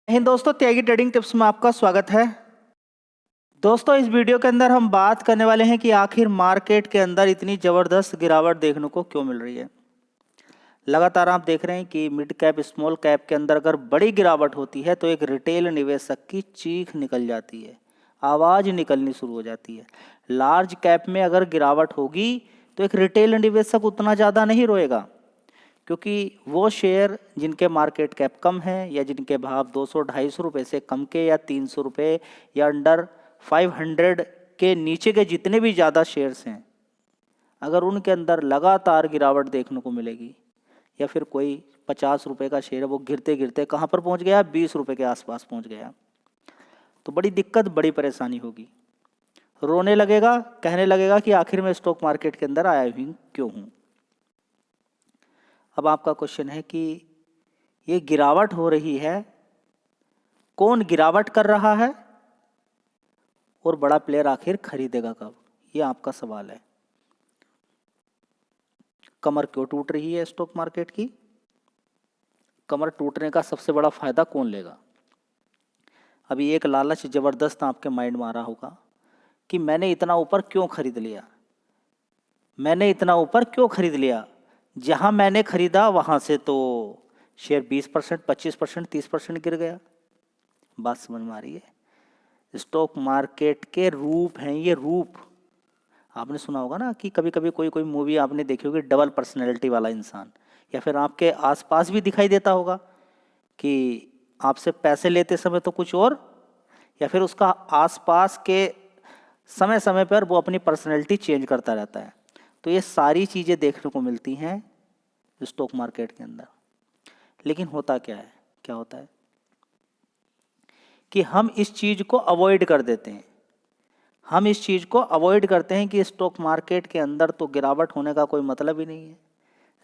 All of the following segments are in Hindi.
हिंद दोस्तों, त्यागी ट्रेडिंग टिप्स में आपका स्वागत है। दोस्तों, इस वीडियो के अंदर हम बात करने वाले हैं कि आखिर मार्केट के अंदर इतनी ज़बरदस्त गिरावट देखने को क्यों मिल रही है। लगातार आप देख रहे हैं कि मिड कैप स्मॉल कैप के अंदर अगर बड़ी गिरावट होती है तो एक रिटेल निवेशक की चीख निकल जाती है, आवाज़ निकलनी शुरू हो जाती है। लार्ज कैप में अगर गिरावट होगी तो एक रिटेल निवेशक उतना ज़्यादा नहीं रोएगा, क्योंकि वो शेयर जिनके मार्केट कैप कम है या जिनके भाव 200-250 रुपये से कम के या 300 रुपये या अंडर 500 के नीचे के जितने भी ज़्यादा शेयर्स हैं, अगर उनके अंदर लगातार गिरावट देखने को मिलेगी या फिर कोई 50 रुपये का शेयर है वो गिरते गिरते कहाँ पर पहुंच गया, 20 रुपये के आसपास पहुंच गया, तो बड़ी दिक्कत, बड़ी परेशानी होगी। रोने लगेगा, कहने लगेगा कि आखिर मैं स्टॉक मार्केट के अंदर आया हुई क्यों हूँ। अब आपका क्वेश्चन है कि ये गिरावट हो रही है, कौन गिरावट कर रहा है और बड़ा प्लेयर आखिर खरीदेगा कब, ये आपका सवाल है। कमर क्यों टूट रही है स्टॉक मार्केट की? कमर टूटने का सबसे बड़ा फायदा कौन लेगा? अभी एक लालच जबरदस्त आपके माइंड में आ रहा होगा कि मैंने इतना ऊपर क्यों खरीद लिया, मैंने इतना ऊपर क्यों खरीद लिया। जहां मैंने खरीदा वहां से तो शेयर 20%, 25%, 30% गिर गया। बात समझ में आ रही है? स्टॉक मार्केट के रूप हैं ये, रूप। आपने सुना होगा ना कि कभी कभी कोई कोई मूवी आपने देखी होगी, डबल पर्सनैलिटी वाला इंसान, या फिर आपके आसपास भी दिखाई देता होगा कि आपसे पैसे लेते समय तो कुछ और, या फिर उसका आसपास के समय समय पर वो अपनी पर्सनैलिटी चेंज करता रहता है। तो ये सारी चीज़ें देखने को मिलती हैं स्टॉक मार्केट के अंदर। लेकिन होता क्या है, क्या होता है कि हम इस चीज़ को अवॉइड कर देते हैं। हम इस चीज़ को अवॉइड करते हैं कि स्टॉक मार्केट के अंदर तो गिरावट होने का कोई मतलब ही नहीं है।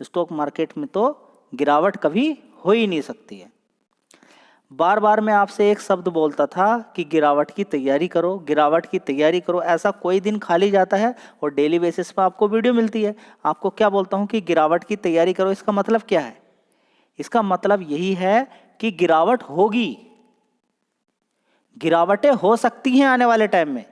स्टॉक मार्केट में तो गिरावट कभी हो ही नहीं सकती है। बार बार मैं आपसे एक शब्द बोलता था कि गिरावट की तैयारी करो, गिरावट की तैयारी करो। ऐसा कोई दिन खाली जाता है और डेली बेसिस पर आपको वीडियो मिलती है, आपको क्या बोलता हूँ कि गिरावट की तैयारी करो। इसका मतलब क्या है? इसका मतलब यही है कि गिरावट होगी, गिरावटें हो सकती हैं आने वाले टाइम में।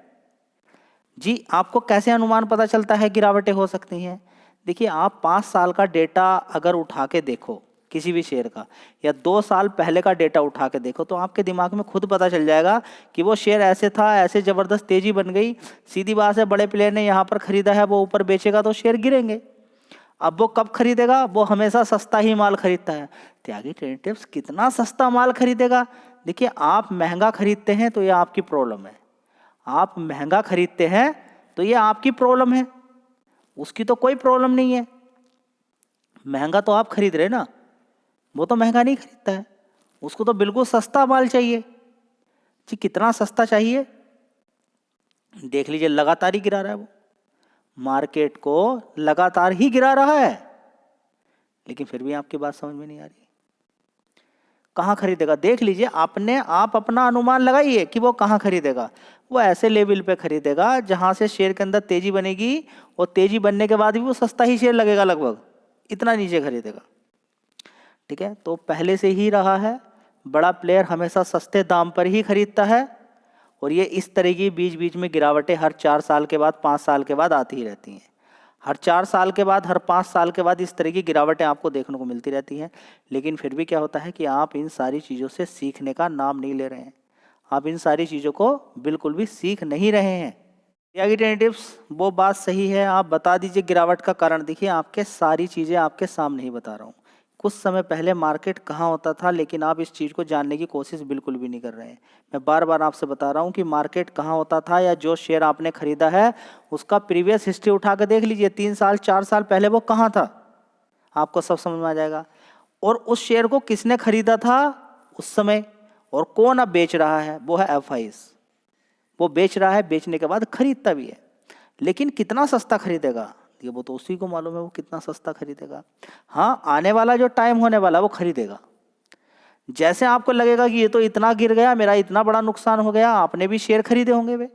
जी, आपको कैसे अनुमान पता चलता है गिरावटें हो सकती हैं? देखिए, आप 5 साल का डेटा अगर उठा के देखो किसी भी शेयर का, या 2 साल पहले का डेटा उठा के देखो, तो आपके दिमाग में खुद पता चल जाएगा कि वो शेयर ऐसे था, ऐसे ज़बरदस्त तेज़ी बन गई। सीधी बात है, बड़े प्लेयर ने यहाँ पर ख़रीदा है, वो ऊपर बेचेगा तो शेयर गिरेंगे। अब वो कब खरीदेगा? वो हमेशा सस्ता ही माल खरीदता है। त्यागी ट्रेडिंग टिप्स कितना सस्ता माल खरीदेगा? देखिए, आप महंगा खरीदते हैं तो ये आपकी प्रॉब्लम है। आप महंगा खरीदते हैं तो ये आपकी प्रॉब्लम है, उसकी तो कोई प्रॉब्लम नहीं है। महंगा तो आप खरीद रहे ना, वो तो महंगा नहीं खरीदता है, उसको तो बिल्कुल सस्ता माल चाहिए। जी, कितना सस्ता चाहिए? देख लीजिए, लगातार ही गिरा रहा है वो, मार्केट को लगातार ही गिरा रहा है, लेकिन फिर भी आपकी बात समझ में नहीं आ रही। कहाँ खरीदेगा? देख लीजिए, आप अपना अनुमान लगाइए कि वो कहाँ खरीदेगा। वो ऐसे लेवल पे खरीदेगा जहाँ से शेयर के अंदर तेजी बनेगी, और तेजी बनने के बाद भी वो सस्ता ही शेयर लगेगा, लगभग इतना नीचे खरीदेगा। ठीक है, तो पहले से ही रहा है, बड़ा प्लेयर हमेशा सस्ते दाम पर ही खरीदता है, और ये इस तरह की बीच बीच में गिरावटें हर 4 साल के बाद, 5 साल के बाद आती ही रहती हैं। हर 4 साल के बाद, हर 5 साल के बाद इस तरह की गिरावटें आपको देखने को मिलती रहती हैं। लेकिन फिर भी क्या होता है कि आप इन सारी चीज़ों से सीखने का नाम नहीं ले रहे हैं, आप इन सारी चीज़ों को बिल्कुल भी सीख नहीं रहे हैं। त्यागी ट्रेडिंग टिप्स, वो बात सही है, आप बता दीजिए गिरावट का कारण। देखिए, आपके सारी चीज़ें आपके सामने ही बता रहा हूँ। कुछ समय पहले मार्केट कहाँ होता था, लेकिन आप इस चीज़ को जानने की कोशिश बिल्कुल भी नहीं कर रहे हैं। मैं बार बार आपसे बता रहा हूँ कि मार्केट कहाँ होता था, या जो शेयर आपने खरीदा है उसका प्रीवियस हिस्ट्री उठा कर देख लीजिए, 3 साल 4 साल पहले वो कहाँ था, आपको सब समझ में आ जाएगा। और उस शेयर को किसने खरीदा था उस समय, और कौन अब बेच रहा है, वो है FIs। वो बेच रहा है, बेचने के बाद खरीदता भी है, लेकिन कितना सस्ता खरीदेगा ये वो तो उसी को मालूम है, वो कितना सस्ता खरीदेगा। हाँ, आने वाला जो टाइम होने वाला वो खरीदेगा। जैसे आपको लगेगा कि ये तो इतना गिर गया, मेरा इतना बड़ा नुकसान हो गया, आपने भी शेयर खरीदे होंगे,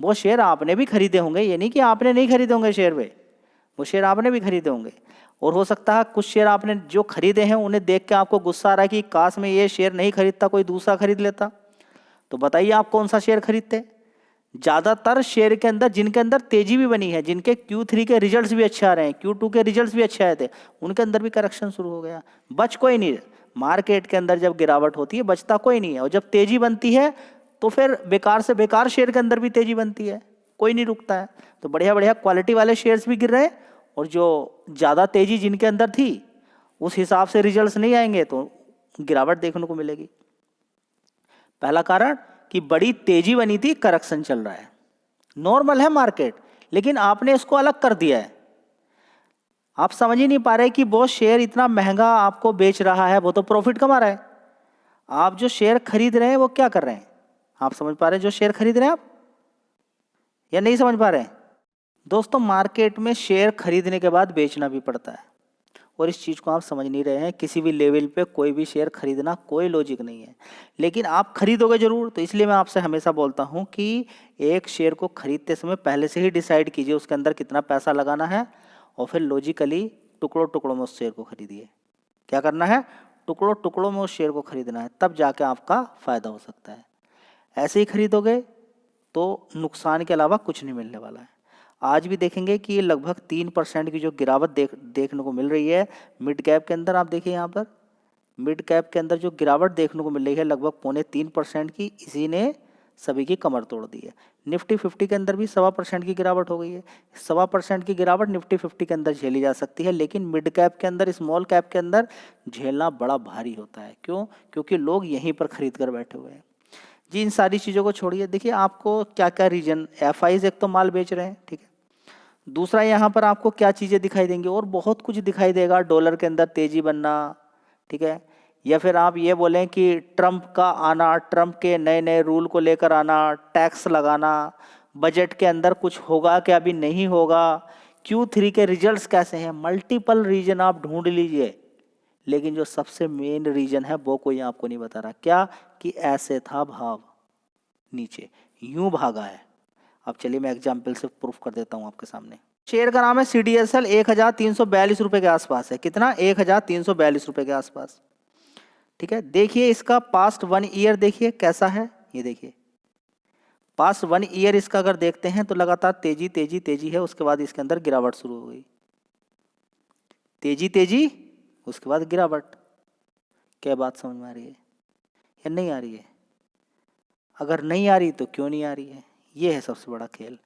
वो शेयर आपने भी खरीदे होंगे, ये नहीं कि आपने नहीं खरीदे होंगे शेयर, वो शेयर आपने भी खरीदे होंगे। और हो सकता है कुछ शेयर आपने जो खरीदे हैं उन्हें देख के आपको गुस्सा आ रहा है कि काश मैं ये शेयर नहीं खरीदता, कोई दूसरा खरीद लेता। तो बताइए आप कौन सा शेयर खरीदते। ज़्यादातर शेयर के अंदर जिनके अंदर तेजी भी बनी है, जिनके Q3 के रिजल्ट्स भी अच्छे आ रहे हैं, Q2 के रिजल्ट्स भी अच्छे आए थे, उनके अंदर भी करेक्शन शुरू हो गया। बच कोई नहीं। मार्केट के अंदर जब गिरावट होती है बचता कोई नहीं है, और जब तेजी बनती है तो फिर बेकार से बेकार शेयर के अंदर भी तेजी बनती है, कोई नहीं रुकता है। तो बढ़िया बढ़िया क्वालिटी वाले शेयर्स भी गिर रहे हैं, और जो ज़्यादा तेजी जिनके अंदर थी उस हिसाब से रिजल्ट्स नहीं आएंगे तो गिरावट देखने को मिलेगी। पहला कारण कि बड़ी तेजी बनी थी, करेक्शन चल रहा है, नॉर्मल है मार्केट, लेकिन आपने इसको अलग कर दिया है। आप समझ ही नहीं पा रहे कि वो शेयर इतना महंगा आपको बेच रहा है, वो तो प्रॉफिट कमा रहा है। आप जो शेयर खरीद रहे हैं वो क्या कर रहे हैं, आप समझ पा रहे हैं जो शेयर खरीद रहे हैं आप, या नहीं समझ पा रहे हैं। दोस्तों, मार्केट में शेयर खरीदने के बाद बेचना भी पड़ता है, और इस चीज़ को आप समझ नहीं रहे हैं। किसी भी लेवल पे कोई भी शेयर खरीदना कोई लॉजिक नहीं है, लेकिन आप खरीदोगे जरूर। तो इसलिए मैं आपसे हमेशा बोलता हूं कि एक शेयर को खरीदते समय पहले से ही डिसाइड कीजिए उसके अंदर कितना पैसा लगाना है, और फिर लॉजिकली टुकड़ों टुकड़ों में उस शेयर को खरीदिए। क्या करना है, टुकड़ों टुकड़ों में उस शेयर को खरीदना है, तब जाके आपका फ़ायदा हो सकता है। ऐसे ही खरीदोगे तो नुकसान के अलावा कुछ नहीं मिलने वाला है। आज भी देखेंगे कि लगभग 3% की जो गिरावट देखने को मिल रही है मिड कैप के अंदर। आप देखिए यहाँ पर मिड कैप के अंदर जो गिरावट देखने को मिल रही है लगभग 3.25% की, इसी ने सभी की कमर तोड़ दी है। निफ्टी 50 के अंदर भी 1.25% की गिरावट हो गई है। 1.25% की गिरावट निफ्टी 50 के अंदर झेली जा सकती है, लेकिन मिड कैप के अंदर, स्मॉल कैप के अंदर झेलना बड़ा भारी होता है। क्यों? क्योंकि लोग यहीं पर खरीद कर बैठे हुए हैं जी। इन सारी चीज़ों को छोड़िए, देखिए आपको क्या क्या रीजन, FIs एक तो माल बेच रहे हैं, ठीक है। दूसरा यहाँ पर आपको क्या चीज़ें दिखाई देंगी, और बहुत कुछ दिखाई देगा। डॉलर के अंदर तेजी बनना, ठीक है, या फिर आप ये बोलें कि ट्रंप का आना, ट्रंप के नए नए रूल को लेकर आना, टैक्स लगाना, बजट के अंदर कुछ होगा क्या, अभी नहीं होगा, Q3 के रिजल्ट्स कैसे हैं। मल्टीपल रीजन आप ढूंढ लीजिए, लेकिन जो सबसे मेन रीजन है वो कोई आपको नहीं बता रहा। क्या? कि ऐसे था भाव, नीचे यूं भागा है। अब चलिए मैं एग्जाम्पल से प्रूफ कर देता हूं आपके सामने। शेयर का नाम है CDSL, 1342 रुपए के आसपास है। कितना? 1342 रुपए के आसपास, ठीक है। देखिए इसका पास्ट 1 ईयर देखिए कैसा है। ये देखिए पास्ट 1 ईयर इसका अगर देखते हैं तो लगातार तेजी तेजी तेजी है, उसके बाद इसके अंदर गिरावट शुरू हो गई, तेजी तेजी, उसके बाद गिरावट। क्या बात समझ में आ रही है या नहीं आ रही है? अगर नहीं आ रही तो क्यों नहीं आ रही है, ये है सबसे बड़ा खेल,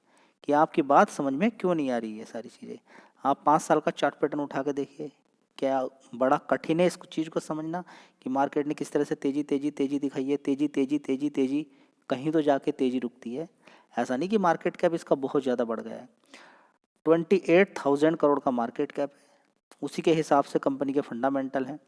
कि आपकी बात समझ में क्यों नहीं आ रही है सारी चीज़ें। आप 5 साल का चार्ट पैटर्न उठा के देखिए, क्या बड़ा कठिन है इस चीज़ को समझना कि मार्केट ने किस तरह से तेजी तेजी तेजी दिखाई है। तेजी तेजी तेजी तेजी, कहीं तो जाके तेजी रुकती है। ऐसा नहीं कि मार्केट कैप इसका बहुत ज़्यादा बढ़ गया है। 28,000 करोड़ का मार्केट कैप है, उसी के हिसाब से कंपनी के फंडामेंटल हैं।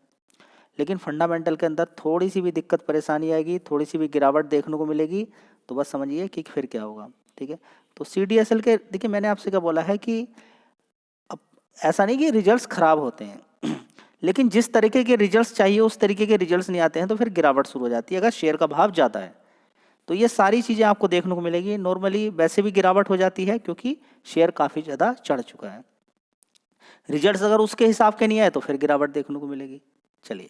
लेकिन फंडामेंटल के अंदर थोड़ी सी भी दिक्कत परेशानी आएगी, थोड़ी सी भी गिरावट देखने को मिलेगी, तो बस समझिए कि फिर क्या होगा, ठीक है। तो CDSL के देखिए, मैंने आपसे क्या बोला है कि अब ऐसा नहीं कि रिजल्ट्स खराब होते हैं लेकिन जिस तरीके के रिजल्ट्स चाहिए उस तरीके के रिजल्ट्स नहीं आते हैं, तो फिर गिरावट शुरू हो जाती है अगर शेयर का भाव ज़्यादा है। तो ये सारी चीज़ें आपको देखने को मिलेगी। नॉर्मली वैसे भी गिरावट हो जाती है क्योंकि शेयर काफ़ी ज़्यादा चढ़ चुका है। रिजल्ट्स अगर उसके हिसाब के नहीं आए तो फिर गिरावट देखने को मिलेगी। चलिए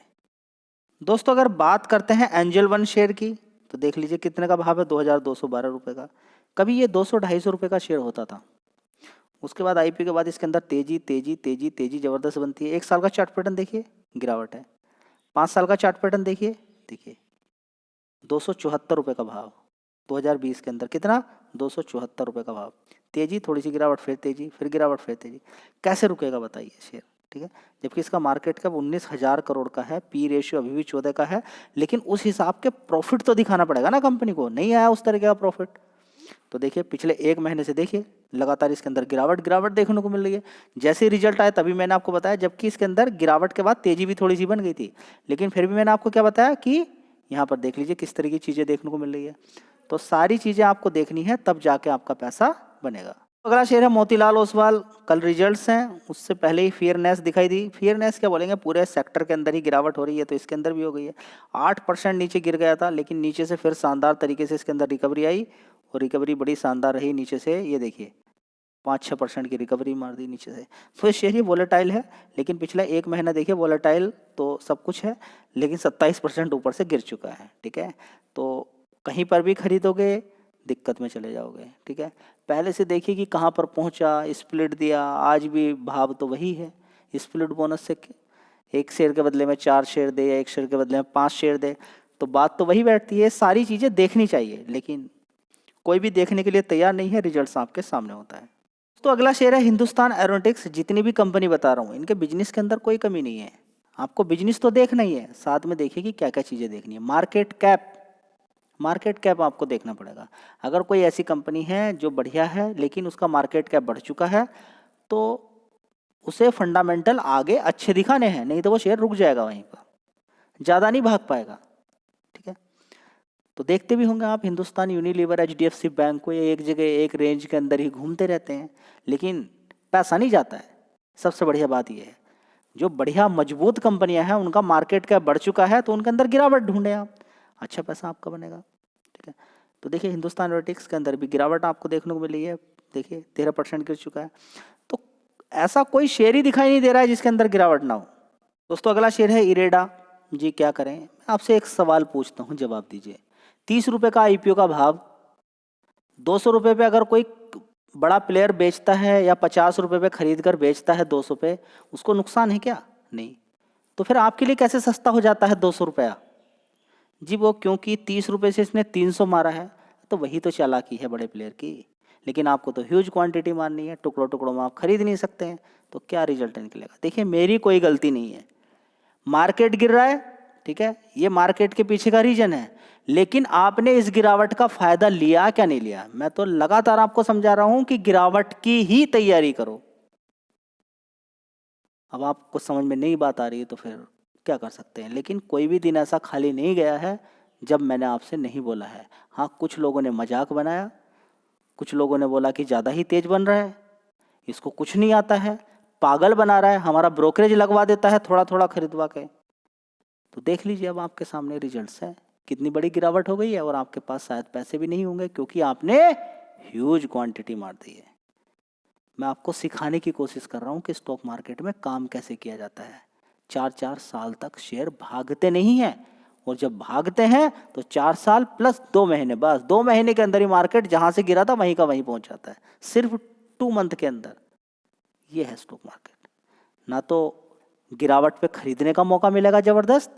दोस्तों, अगर बात करते हैं एंजल वन शेयर की, तो देख लीजिए कितने का भाव है, 2212 रुपये का। कभी ये 200-250 रुपये का शेयर होता था। उसके बाद IPO के बाद इसके अंदर तेजी तेजी तेजी तेजी ज़बरदस्त बनती है। 1 साल का चार्ट पैटर्न देखिए, गिरावट है। 5 साल का चार्ट पैटर्न देखिए, 274 रुपये का भाव। 2020 के अंदर कितना? 274 रुपये का भाव। तेजी, थोड़ी सी गिरावट, फिर तेजी, फिर गिरावट, फिर तेजी। कैसे रुकेगा बताइए शेयर, ठीक है। जबकि इसका मार्केट कैप 19,000 करोड़ का है, P रेशियो अभी भी 14 का है, लेकिन उस हिसाब के प्रॉफिट तो दिखाना पड़ेगा ना कंपनी को। नहीं आया उस तरीके का प्रॉफिट। तो देखिए पिछले 1 महीने से देखिए लगातार इसके अंदर गिरावट गिरावट देखने को मिल रही है। जैसे ही रिजल्ट आया तभी मैंने आपको बताया, जबकि इसके अंदर गिरावट के बाद तेजी भी थोड़ी सी बन गई थी, लेकिन फिर भी मैंने आपको क्या बताया कि यहाँ पर देख लीजिए किस तरह की चीज़ें देखने को मिल रही है। तो सारी चीज़ें आपको देखनी है, तब जाके आपका पैसा बनेगा। अगला शेयर है मोतीलाल ओसवाल। कल रिजल्ट्स हैं, उससे पहले ही फेयरनेस दिखाई दी। फेयरनेस क्या बोलेंगे, पूरे सेक्टर के अंदर ही गिरावट हो रही है, तो इसके अंदर भी हो गई है। 8% नीचे गिर गया था, लेकिन नीचे से फिर शानदार तरीके से इसके अंदर रिकवरी आई, और रिकवरी बड़ी शानदार रही नीचे से। ये देखिए 5-6% की रिकवरी मार दी नीचे से। तो ये शेयर ये वोलेटाइल है, लेकिन पिछला 1 महीना देखिए वोलेटाइल तो सब कुछ है, लेकिन 27% ऊपर से गिर चुका है। ठीक है, तो कहीं पर भी खरीदोगे दिक्कत में चले जाओगे। ठीक है, पहले से देखिए कि कहाँ पर पहुँचा, स्प्लिट दिया, आज भी भाव तो वही है। स्प्लिट बोनस से 1 शेयर के बदले में 4 शेयर दे या 1 शेयर के बदले में 5 शेयर दे, तो बात तो वही बैठती है। सारी चीज़ें देखनी चाहिए, लेकिन कोई भी देखने के लिए तैयार नहीं है, रिजल्ट्स आपके सामने होता है। तो अगला शेयर है हिंदुस्तान एरोनॉटिक्स। जितनी भी कंपनी बता रहा हूँ, इनके बिजनेस के अंदर कोई कमी नहीं है। आपको बिजनेस तो देखना ही है, साथ में देखिए कि क्या क्या चीज़ें देखनी है। मार्केट कैप आपको देखना पड़ेगा। अगर कोई ऐसी कंपनी है जो बढ़िया है लेकिन उसका मार्केट कैप बढ़ चुका है, तो उसे फंडामेंटल आगे अच्छे दिखाने हैं, नहीं तो वो शेयर रुक जाएगा वहीं पर, ज़्यादा नहीं भाग पाएगा। ठीक है, तो देखते भी होंगे आप हिंदुस्तान यूनिलीवर, HDFC बैंक को, ये एक जगह एक रेंज के अंदर ही घूमते रहते हैं, लेकिन पैसा नहीं जाता है। सबसे बढ़िया बात यह है, जो बढ़िया मजबूत कंपनियां हैं उनका मार्केट कैप बढ़ चुका है, तो उनके अंदर गिरावट ढूंढें आप, अच्छा पैसा आपका बनेगा। ठीक है, तो देखिए हिंदुस्तान एरोनॉटिक्स के अंदर भी गिरावट आपको देखने को मिली है। देखिए 13% गिर चुका है। तो ऐसा कोई शेयर ही दिखाई नहीं दे रहा है जिसके अंदर गिरावट ना हो। दोस्तों अगला शेयर है इरेडा। जी क्या करें, मैं आपसे एक सवाल पूछता हूँ, जवाब दीजिए। 30 रुपये का IPO का भाव, 200 रुपये पे अगर कोई बड़ा प्लेयर बेचता है या 50 रुपये पे खरीद कर बेचता है 200 पे, उसको नुकसान है क्या? नहीं। तो फिर आपके लिए कैसे सस्ता हो जाता है 200 रुपया? जी वो क्योंकि 30 रुपये से इसने 300 मारा है, तो वही तो चालाकी है बड़े प्लेयर की। लेकिन आपको तो ह्यूज क्वांटिटी मारनी है, टुकड़ों टुकड़ों में आप खरीद नहीं सकते हैं, तो क्या रिजल्ट निकलेगा? देखिए मेरी कोई गलती नहीं है, मार्केट गिर रहा है, ठीक है, ये मार्केट के पीछे का रीजन है, लेकिन आपने इस गिरावट का फायदा लिया क्या नहीं लिया? मैं तो लगातार आपको समझा रहा हूं कि गिरावट की ही तैयारी करो। अब आपको समझ में नहीं बात आ रही है तो फिर क्या कर सकते हैं, लेकिन कोई भी दिन ऐसा खाली नहीं गया है जब मैंने आपसे नहीं बोला है। हाँ, कुछ लोगों ने मजाक बनाया, कुछ लोगों ने बोला कि ज़्यादा ही तेज बन रहा है, इसको कुछ नहीं आता है, पागल बना रहा है, हमारा ब्रोकरेज लगवा देता है थोड़ा थोड़ा खरीदवा के। तो देख लीजिए अब आपके सामने रिजल्ट्स हैं, कितनी बड़ी गिरावट हो गई है, और आपके पास शायद पैसे भी नहीं होंगे क्योंकि आपने ह्यूज क्वांटिटी मार दी है। मैं आपको सिखाने की कोशिश कर रहा हूँ कि स्टॉक मार्केट में काम कैसे किया जाता है। 4-4 साल तक शेयर भागते नहीं हैं, और जब भागते हैं तो 4 साल प्लस 2 महीने, बस 2 महीने के अंदर ही मार्केट जहाँ से गिरा था वहीं का वहीं पहुँच जाता है, सिर्फ 2 मंथ के अंदर। ये है स्टॉक मार्केट। ना तो गिरावट पे खरीदने का मौका मिलेगा ज़बरदस्त,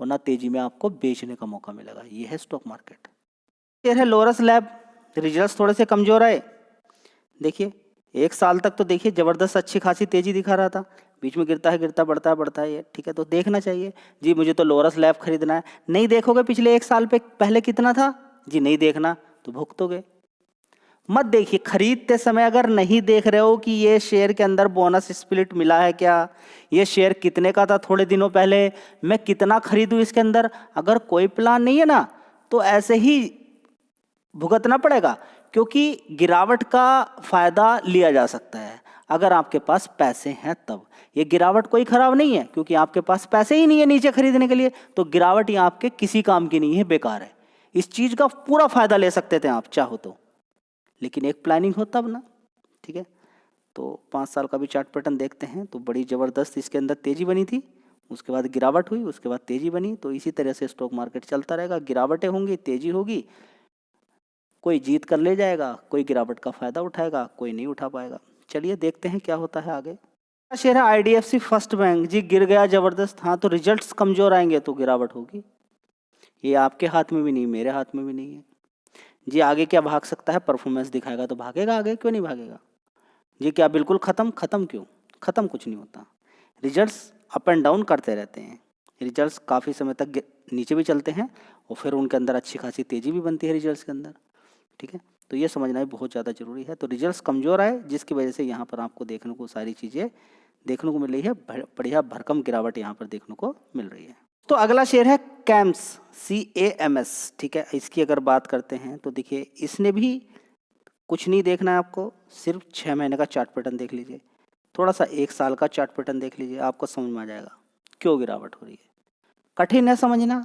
और ना तेजी में आपको बेचने का मौका मिलेगा। ये है स्टॉक मार्केट। ये है लोरस लैब। रिजल्ट्स थोड़े से कमज़ोर आए। देखिए 1 साल तक तो देखिए ज़बरदस्त अच्छी खासी तेज़ी दिखा रहा था, बीच में गिरता है, गिरता बढ़ता है, बढ़ता है ये, ठीक है, तो देखना चाहिए। जी मुझे तो लोरस लैब खरीदना है, नहीं देखोगे पिछले 1 साल पे पहले कितना था, जी नहीं देखना तो भुगतोगे। मत देखिए, खरीदते समय अगर नहीं देख रहे हो कि ये शेयर के अंदर बोनस स्प्लिट मिला है क्या, ये शेयर कितने का था थोड़े दिनों पहले, मैं कितना खरीदूं इसके अंदर, अगर कोई प्लान नहीं है ना, तो ऐसे ही भुगतना पड़ेगा, क्योंकि गिरावट का फायदा लिया जा सकता है अगर आपके पास पैसे हैं तब। ये गिरावट कोई खराब नहीं है, क्योंकि आपके पास पैसे ही नहीं है नीचे खरीदने के लिए, तो गिरावट ये आपके किसी काम की नहीं है, बेकार है। इस चीज का पूरा फायदा ले सकते थे आप चाहो तो, लेकिन एक प्लानिंग हो तब ना। ठीक है, तो 5 साल का भी चार्ट पैटर्न देखते हैं, तो बड़ी ज़बरदस्त इसके अंदर तेज़ी बनी थी, उसके बाद गिरावट हुई, उसके बाद तेज़ी बनी। तो इसी तरह से स्टॉक मार्केट चलता रहेगा, गिरावटें होंगी, तेज़ी होगी, कोई जीत कर ले जाएगा, कोई गिरावट का फ़ायदा उठाएगा, कोई नहीं उठा पाएगा। चलिए देखते हैं क्या होता है आगे। शेयर है IDFC फर्स्ट बैंक। जी गिर गया ज़बरदस्त, हाँ तो रिजल्ट्स कमज़ोर आएंगे तो गिरावट होगी, ये आपके हाथ में भी नहीं, मेरे हाथ में भी नहीं है। जी आगे क्या भाग सकता है, परफॉर्मेंस दिखाएगा तो भागेगा आगे, क्यों नहीं भागेगा। जी क्या बिल्कुल ख़त्म? ख़त्म क्यों, ख़त्म कुछ नहीं होता। रिजल्ट्स अप एंड डाउन करते रहते हैं, रिजल्ट्स काफ़ी समय तक नीचे भी चलते हैं और फिर उनके अंदर अच्छी खासी तेज़ी भी बनती है रिजल्ट्स के अंदर। ठीक है, तो ये समझना भी बहुत ज़्यादा ज़रूरी है। तो रिजल्ट्स कमज़ोर आए जिसकी वजह से यहाँ पर आपको देखने को सारी चीज़ें देखने को मिल रही है, बढ़िया भरकम गिरावट यहाँ पर देखने को मिल रही है। तो अगला शेयर है कैम्स, CAMS। ठीक है, इसकी अगर बात करते हैं तो देखिए इसने भी कुछ नहीं देखना है आपको, सिर्फ 6 महीने का चार्ट पैटर्न देख लीजिए, थोड़ा सा 1 साल का चार्ट पैटर्न देख लीजिए, आपको समझ में आ जाएगा क्यों गिरावट हो रही है। कठिन है समझना?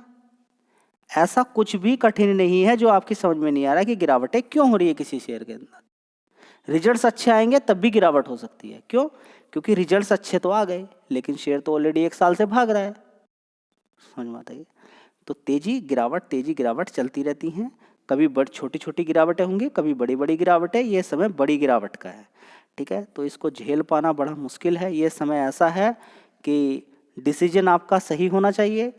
ऐसा कुछ भी कठिन नहीं है जो आपकी समझ में नहीं आ रहा है कि गिरावटें क्यों हो रही है किसी शेयर के अंदर। रिजल्ट्स अच्छे आएंगे तब भी गिरावट हो सकती है। क्यों? क्योंकि रिजल्ट्स अच्छे तो आ गए लेकिन शेयर तो ऑलरेडी 1 साल से भाग रहा है। समझ में आता है? तो तेजी गिरावट चलती रहती हैं। कभी छोटी छोटी गिरावटें होंगी, कभी बड़ी बड़ी गिरावटें। ये समय बड़ी गिरावट का है, ठीक है। तो इसको झेल पाना बड़ा मुश्किल है। ये समय ऐसा है कि डिसीजन आपका सही होना चाहिए।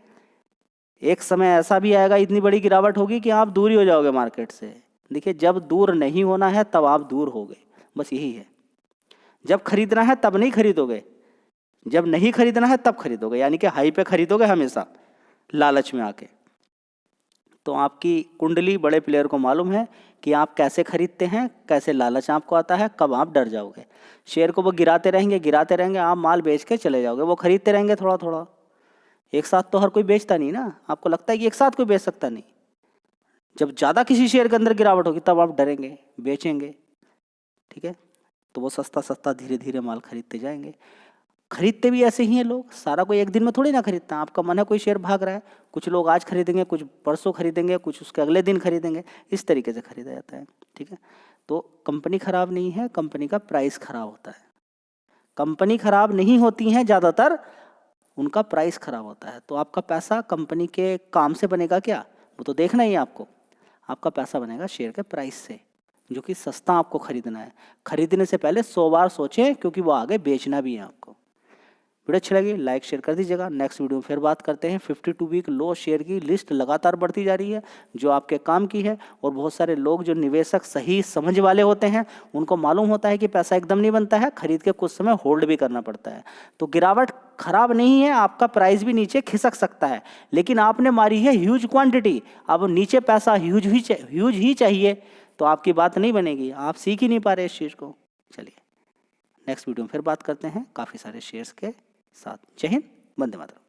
एक समय ऐसा भी आएगा, इतनी बड़ी गिरावट होगी कि आप दूर ही हो जाओगे मार्केट से। देखिए, जब दूर नहीं होना है तब आप दूर होगे, बस यही है। जब खरीदना है तब नहीं खरीदोगे, जब नहीं खरीदना है तब खरीदोगे, यानी कि हाई पे खरीदोगे हमेशा, लालच में आके। तो आपकी कुंडली बड़े प्लेयर को मालूम है कि आप कैसे खरीदते हैं, कैसे लालच आपको आता है, कब आप डर जाओगे। शेयर को वो गिराते रहेंगे, आप माल बेच के चले जाओगे। वो खरीदते रहेंगे थोड़ा थोड़ा, एक साथ तो हर कोई बेचता नहीं ना। आपको लगता है कि एक साथ कोई बेच सकता नहीं। जब ज़्यादा किसी शेयर के अंदर गिरावट होगी तब आप डरेंगे, बेचेंगे, ठीक है। तो वो सस्ता सस्ता धीरे धीरे माल खरीदते जाएंगे। खरीदते भी ऐसे ही हैं लोग, सारा कोई एक दिन में थोड़ी ना खरीदता। आपका मन है कोई शेयर भाग रहा है, कुछ लोग आज खरीदेंगे, कुछ परसों खरीदेंगे, कुछ उसके अगले दिन खरीदेंगे, इस तरीके से खरीदा जाता है, ठीक है। तो कंपनी खराब नहीं है, कंपनी का प्राइस खराब होता है। कंपनी खराब नहीं होती हैं, ज़्यादातर उनका प्राइस खराब होता है। तो आपका पैसा कंपनी के काम से बनेगा क्या, वो तो देखना ही है आपको। आपका पैसा बनेगा शेयर के प्राइस से, जो कि सस्ता आपको खरीदना है। खरीदने से पहले 100 बार सोचें, क्योंकि वो आगे बेचना भी है आपको। वीडियो अच्छी लगी लाइक शेयर कर दीजिएगा। नेक्स्ट वीडियो में फिर बात करते हैं। 52 वीक लो शेयर की लिस्ट लगातार बढ़ती जा रही है, जो आपके काम की है। और बहुत सारे लोग जो निवेशक सही समझ वाले होते हैं, उनको मालूम होता है कि पैसा एकदम नहीं बनता है, खरीद के कुछ समय होल्ड भी करना पड़ता है। तो गिरावट खराब नहीं है, आपका प्राइस भी नीचे खिसक सकता है, लेकिन आपने मारी है ह्यूज क्वांटिटी। अब नीचे पैसा ह्यूज ही चाहिए, तो आपकी बात नहीं बनेगी। आप सीख ही नहीं पा रहे इस चीज़ को। चलिए नेक्स्ट वीडियो में फिर बात करते हैं काफ़ी सारे शेयर्स के साथ। जय हिंद, वंदे मातरम।